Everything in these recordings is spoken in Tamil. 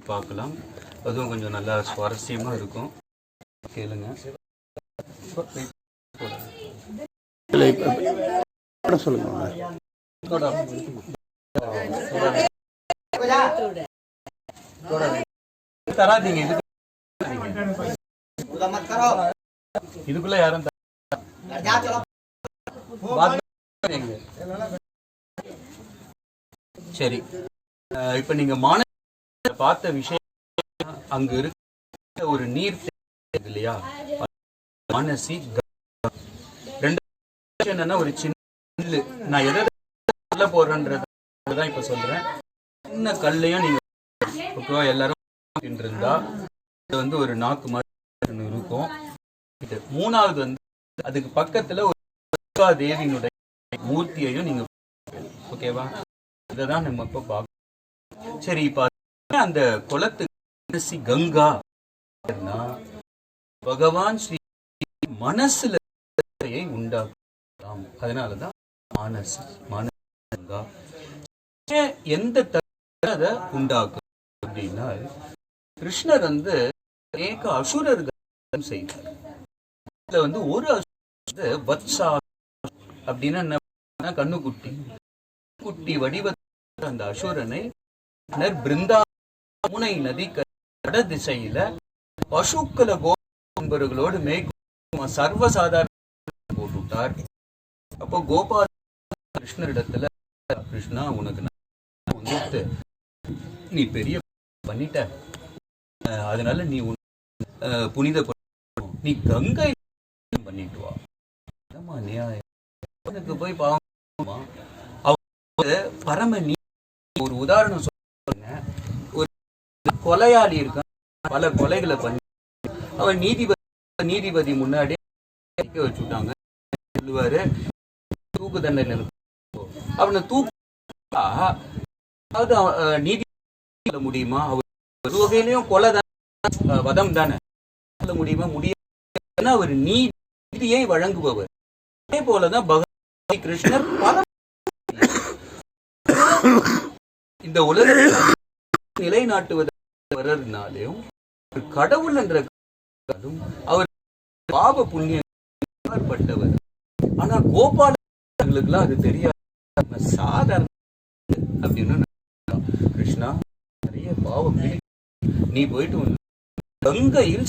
பார்க்கலாம். அதுவும் கொஞ்சம் நல்லா சுவாரஸ்யமா இருக்கும். கேளுங்க. தராதீங்க இதுக்குள்ள யாரும் சரி. இப்ப நீங்க பார்த்த விஷயம் அங்க இருக்க ஒரு நீர் இல்லையா, மானசி. ரெண்டு என்னன்னா, ஒரு சின்ன நான் எதை சொல்ல போறேன்றதான் இப்ப சொல்றேன். சின்ன கல்லையும் நீங்க எல்லாரும் இருந்தா இது வந்து ஒரு நாக்கு மாதிரி இருக்கும். மூணாவது வந்து அதுக்கு பக்கத்துல ஒரு தேவியினுடைய மூர்த்தியையும் நீங்க ஓகேவா, இததான் நம்ம இப்ப பார்க்கணும். சரி, இப்ப அந்த குளத்துக்கு கங்கா பகவான் ஸ்ரீ மனசுல உண்டாக்கலாம். அதனாலதான் மானசி கங்கா. எந்த அதை உண்டாக்கும் அப்படின்னா, கிருஷ்ணர் வந்து அநேக அசுரர்கள் செய்தார். இதுல வந்து ஒரு அசுர வத்சா அப்படின்னா கண்ணுக்குட்டி குட்டி வடிவ அந்த அசுரனை பிருந்தாவனை நதி கட திசையில பசுக்கள கோபர்களோடு சர்வசாதாரண போட்டுட்டார். அப்போ கோபால் கிருஷ்ணரிடத்துல, கிருஷ்ணா உனக்கு வந்துட்டு நீ பெரிய பண்ணிட்ட, அதனால நீ புனித நீ கங்கை பண்ணிட்டு வா. நியாயம் போய் பாவமா பரம நீ. ஒரு உதாரணம் சொல்லுங்க. ஒரு கொலையாளி இருக்கான், பல கொலைகளை பண்ணி அவன் நீதிபதி முன்னாடி வச்சுட்டாங்க. சொல்லுவாரு, தூக்கு தண்டனை அவனை நீதி சொல்ல முடியுமா? அவர் ஒரு வகையிலையும் கொலை தான், வதம் தானே. சொல்ல முடியுமா? முடியாது. அவர் நீதியை வழங்குபவர். அதே போலதான் பகவான் கிருஷ்ணர் இந்த உலகத்தை நிலைநாட்டுவதனாலையும் கடவுள் என்ற அவர் பாவ புண்ணியம் பட்டவர். ஆனா கோபாலங்களுக்குலாம் அது தெரியாது, சாதாரண அப்படின்னு. கிருஷ்ணா நிறைய பாவம், நீ போயிட்டு கங்கையில்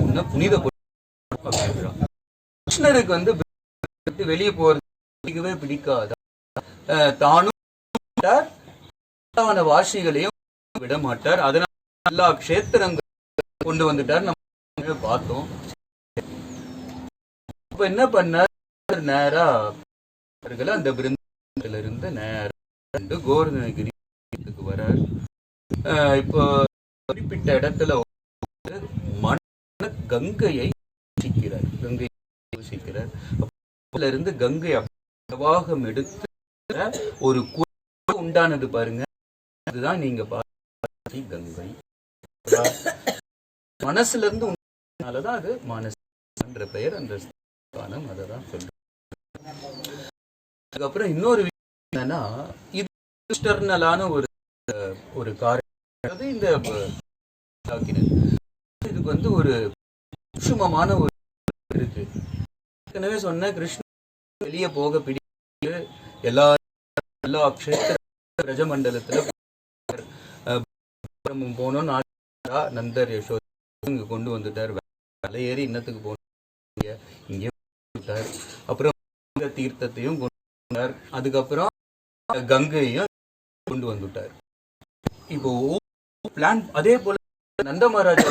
உன்னை புனித கிருஷ்ணருக்கு வந்து வெளியே போறது பிடிக்காத, தானும் வாசிகளையும் விட மாட்டார். அதனால எல்லா கஷேத்திரங்கள் கொண்டு வந்துட்டார். நம்ம பார்த்தோம். இப்ப என்ன பண்ணார், நேரா அந்த பிருந்தாவனத்தில இருந்து நேரா கோவர்தனகிரிக்கு வரார். இப்போ குறிப்பிட்ட இடத்துல மன கங்கையை யோசிக்கிறார். இருந்து கங்கை பிரவாகம் எடுத்து ஒரு உண்டானது பாருங்க. அதுதான் நீங்க பார்த்த கங்கை. மனசுல இருந்து உண்டானதான் அது மானசி என்ற பெயர், அந்த ஸ்தானம். அததான் சொல்றேன். அதுக்கப்புறம் இன்னொரு விஷயம் என்னன்னா, இது எக்ஸ்டர்னலான ஒரு காரியம். இந்த இதுக்கு வந்து ஒரு சூக்ஷ்மமான ஒரு இருக்கு. ஏற்கனவே சொன்ன, கிருஷ்ணன் வெளியே போக பிடிக்க எல்லா க்ஷேத்திர பிரஜமண்டலத்துல போனோம். நந்தர் யசோதா இங்க கொண்டு வந்துட்டார். மலையேறி இன்னத்துக்கு போனார், இங்கே விட்டார். அப்புறம் தீர்த்தத்தையும் கொண்டு வந்தார். அதுக்கப்புறம் கங்கையையும் கொண்டு வந்துட்டார். இப்போ பிளான் அதே போல நந்த மகாராஜா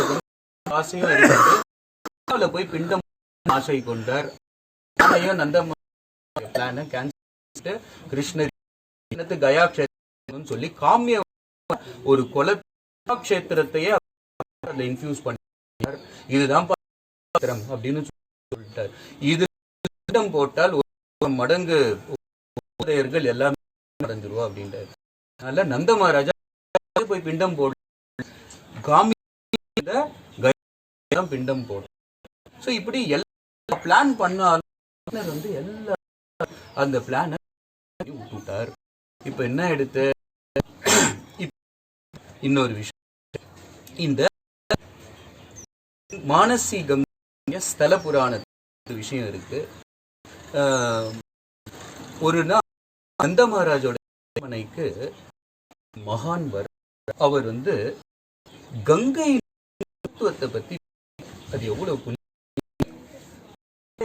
ஆசையும் இருக்கிறது. போய் பிண்டம் ஆசை கொண்டார். நந்த பிளான கேன்சல், கிருஷ்ணர் கயா கஷேத்திரம் சொல்லி காமிய ஒரு கொலக்ஷேத்திரத்தையே இன்ஃபியூஸ் பண்ணார். இதுதான் அப்படின்னு சொல்லிட்டார். இது போட்டால் ஒரு மடங்கு உதயர்கள் எல்லாமே அடைஞ்சிருவா அப்படின்றார். அதனால நந்த மகாராஜா போய் பிண்டம் போட காமி பிண்டம் போட. சோ இப்படி எல்லா பிளான் பண்ணாலும் வந்து எல்லா அந்த பிளான விட்டுட்டார். இப்ப என்ன எடுத்து இன்னொரு விஷயம், இந்த மானசி கங்கை ஸ்தல புராண விஷயம் இருக்கு. ஒரு நாள் நந்த மகாராஜோட மனைக்கு மகான் அவர் கங்கை மகத்துவத்தை பத்தி அது எவ்வளவு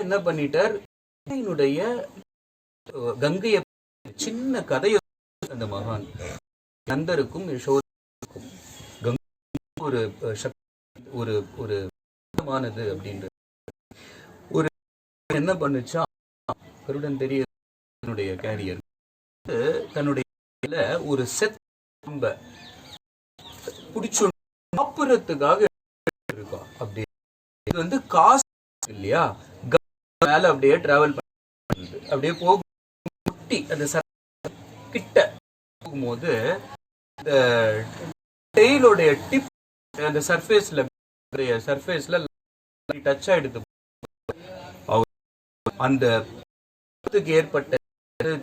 என்ன பண்ணிட்டார், கங்கைய சின்ன கதையை அந்த மகான் நந்தருக்கும் யசோதருக்கும் கங்கை ஒரு ஒரு ஒரு அப்படின்ற ஒரு என்ன பண்ணுச்சா, கருடன் தெரிய கேரியர் தன்னுடைய ஒரு செத்த பிடிச்சு சாப்பிடறதுக்காக இருக்கா. அப்படி இது காசு இல்லையா, மேல அப்படியே டிராவல் பண்ணி அப்படியே போட்டி அந்த கிட்ட போகும்போது இந்த டெய்லோடைய டிப் அந்த சர்ஃபேஸ்ல டச் ஆயிடுது. அந்த ஏற்பட்ட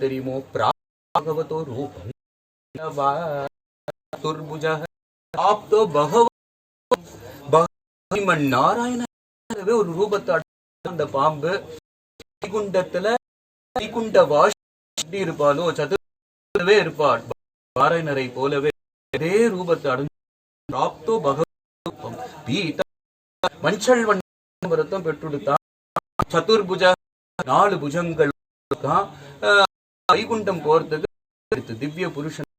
தெரியுமோ, பிராகவதோ ரூபம் நாராயணவே ஒரு ரூபத்தை அந்த பாம்பு வைகுண்டத்துல வைகுண்ட வாஷ் இருப்பாளோ சதுர்வே இருப்பாள் நாராயணரை போலவே அதே ரூபத்தை அடைந்தோ பகவம் மஞ்சள் வண்ணம் பெற்றுடுத்தான். சதுர்புஜ 4 புஜங்கள் வைகுண்டம் போறதுக்கு திவ்ய புருஷன்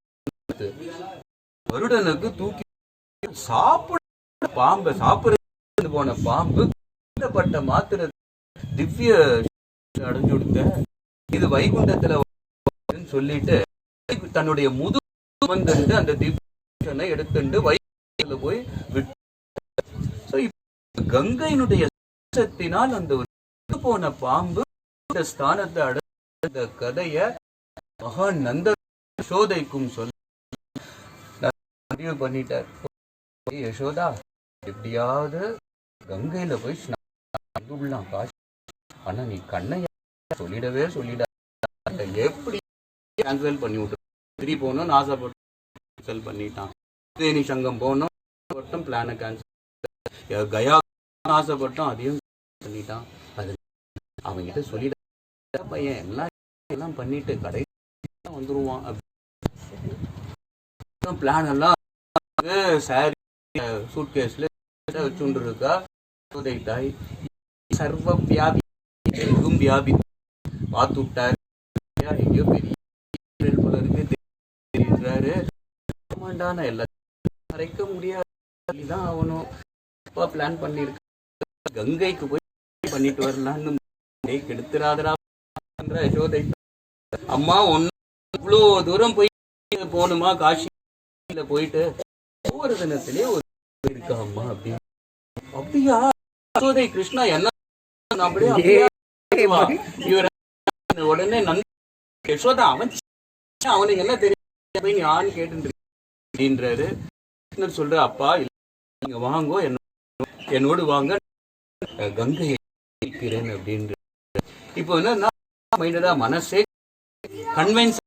வருடனுக்கு தூக்கி சாப்பிட பாம்பை சாப்பிட போன பாம்பு பட்ட மாத்திர திவ்ய அடைஞ்சு கொடுத்த இது வைகுண்டத்துல சொல்லிட்டு தன்னுடைய முது அந்த திவ்யனை எடுத்துட்டு வைகுண்டத்துல போய் விட்டு கங்கையினுடைய அந்த போன பாம்பு ஸ்தானத்தை அடைந்த கதைய மகான் நந்த யசோதைக்கும் சொல்ல பண்ணிட்டார். யசோதா, எப்படியாவது கங்கையில போய் காசு, ஆனா நீ கண்ணைய சொல்லிடவே எப்படி கேன்சல் பண்ணி விட்டு திரி போகணும்னு ஆசைப்பட்டு கேன்சல் பண்ணிட்டான். தேனி சங்கம் போனோம் பிளான கேன்சல், கயா ஆசைப்பட்டோம் அதையும் பண்ணிட்டான். அது அவங்கிட்ட சொல்லிட பையன் எல்லாம் பண்ணிட்டு கடை வந்துருவான். பிளான் எல்லாம் சாரி சூட்கேஸ்ல வச்சுட்டு இருக்கா. தாய் சர்வ வியாபி எங்கும் வியாபி பார்த்து விட்டாரு. எங்கேயோ பெரிய போல இருக்கு தெரியுறாரு. நான் எல்லாத்தையும் மறைக்க முடியாதுதான் ஆகணும். பிளான் பண்ணிருக்கு கங்கைக்கு போய் பண்ணிட்டு வரலான்னு கெடுத்துறாதரா யசோதை. அம்மா ஒன்னு இவ்வளோ தூரம் போய் போகணுமா, காசியில போயிட்டு ஒவ்வொரு தினத்திலே ஒரு இருக்கா அம்மா அப்படின்னு. அப்படியா யசோதை, கிருஷ்ணா என்ன உடனே யசோதா அவனுக்கு என்ன தெரியும் யான்னு கேட்டு அப்படின்றாரு. சொல்ற அப்பா நீங்க வாங்கோ என்னோடு வாங்க கங்கையை அப்படின்ற. இப்போ என்ன மனசே கன்வின்ஸ்,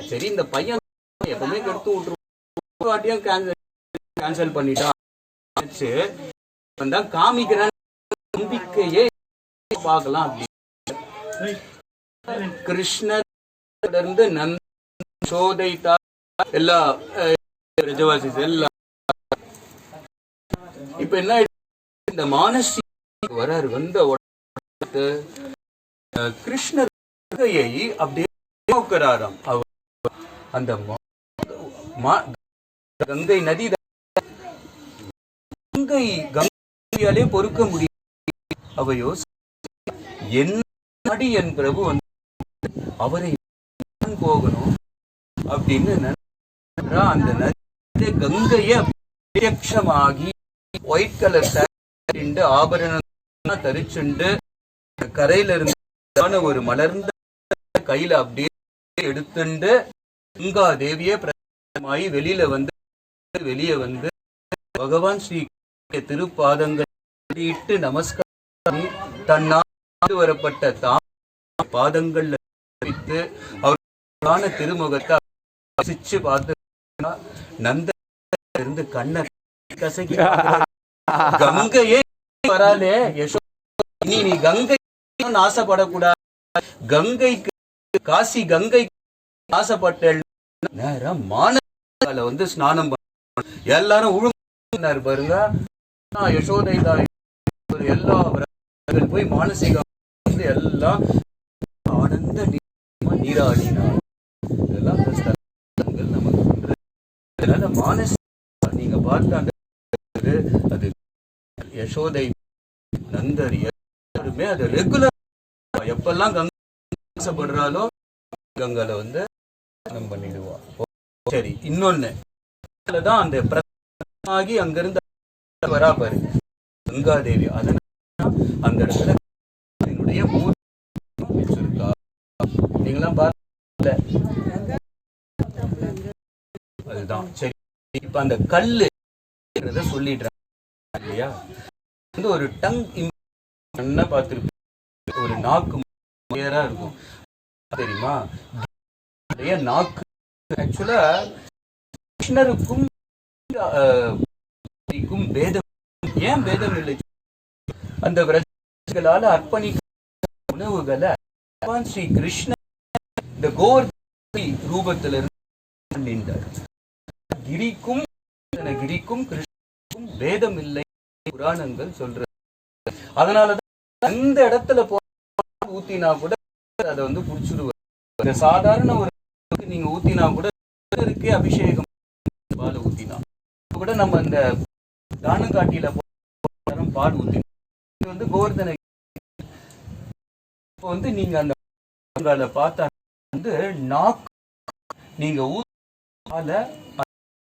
சரி இந்த பையன் எப்பவுமே கெடுத்து விட்டுருவாட்டியும் கேன்சல் பண்ணிட்டா காமிக்கிறான் நம்பிக்கையே பார்க்கலாம் அப்படி. கிருஷ்ணர் சோதை எல்லா ரஜவாசி எல்லாம் இப்ப என்ன இந்த மானசி வராரு. வந்த கிருஷ்ணர் அப்படியே நோக்கிறாராம். அந்த கங்கை நதி கங்கையாலே பொறுக்க முடியும். அவையோ என்னடி என் பிரபு அவரை போகணும் அப்படின்னு அந்த நதி கங்கைய பிரத்யக்ஷமாகி ஒயிட் கலர் ஆபரணம் தரிச்சுண்டு கரையில இருந்த ஒரு மலர்ந்த கையில அப்படியே எடுத்துண்டு கங்கா தேவியே பிரமாயி வெளியே வந்து பகவான் ஸ்ரீ திருப்பாதங்கள் இட்டு நமஸ்காரம் தன்னாடு வரப்பட்ட பாதங்கள்ல வைத்து அவருக்கான திருமுகத்தை பார்த்து நந்த இருந்து கண்ணை கசக்கி கங்கையே வராலே யசோதை, நீ கங்கை ஆசைப்படக்கூடாது, கங்கைக்கு காசி கங்கை ஆசைப்பட்ட நேரம் மானல வந்து ஸ்நானம் பண்ண எல்லாரும் உழுந்தாரு பாருங்க. யசோதை தாய் எல்லா போய் மானசீக எல்லாம் ஆனந்த நீராடினார். இதெல்லாம் நமக்கு அதனால மானச நீங்க பார்த்த அந்த அது யசோதை நந்தர் எல்லாருமே அது ரெகுலர் எப்பெல்லாம் கங்கை ஆசைப்படுறாலோ கங்கையில வந்து ஸ்நானம் பண்ணிடுவா. சரி, இன்னொன்னு தான் அந்த பிரதமாகி அங்கிருந்து வரா பாரு கங்காதேவி, அதனால அந்த இடத்துல என்னுடைய நீங்களாம் பார்த்த அதுதான். சரி, இப்ப அந்த கல்லு சொல்லிடுறேன் இல்லையா, வந்து ஒரு டங் என்ன பார்த்திருப்பேன், ஒரு நாக்கு நேரா இருக்கும் தெரியுமா, நாக்கு ஆக்சுவலா கிருஷ்ணருக்கும் பேதம். ஏன் பேதம் இல்லை, அந்த விரதங்களால அர்ப்பணிக்க உணவுகளை ஸ்ரீ கிருஷ்ண இந்த கோவர்தன ரூபத்திலிருந்து கிரிக்கும் கிரிக்கும் கிருஷ்ணருக்கும் பேதம் இல்லை புராணங்கள் சொல்றது. அதனாலதான் அந்த இடத்துல ஊத்தினா கூட அதை வந்து குடிச்சுடுவார். சாதாரண ஒரு நீங்க ஊத்தினா கூட இருக்கு அபிஷேகம் பால் ஊத்தினா கூட நம்ம இந்த தானங்காட்டியில பால் ஊத்தினா இது வந்து கோவர்தன வந்து நீங்க அந்த பார்த்தா வந்து நாக்கு நீங்க ஊத்தால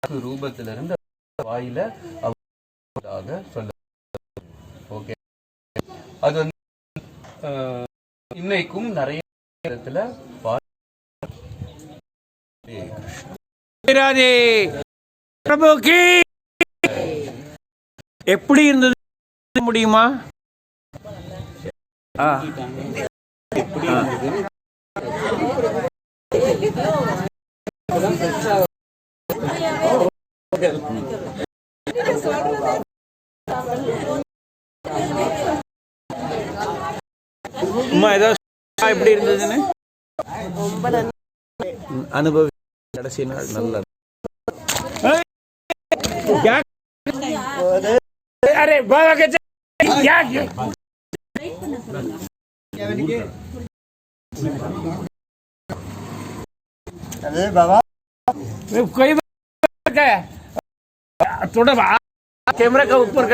ரூபத்துல இருந்து வாயில சொல்ல. ஓகே, அது வந்து இன்னைக்கும் நிறைய இடத்துல எப்படி இருந்தது முடியுமா? எப்படி இருந்தது எப்படி இருந்ததுன்னு அனுபவி கடைசி நாள் நல்ல अरे बाबा कोई थोड़ा कैमरा का ऊपर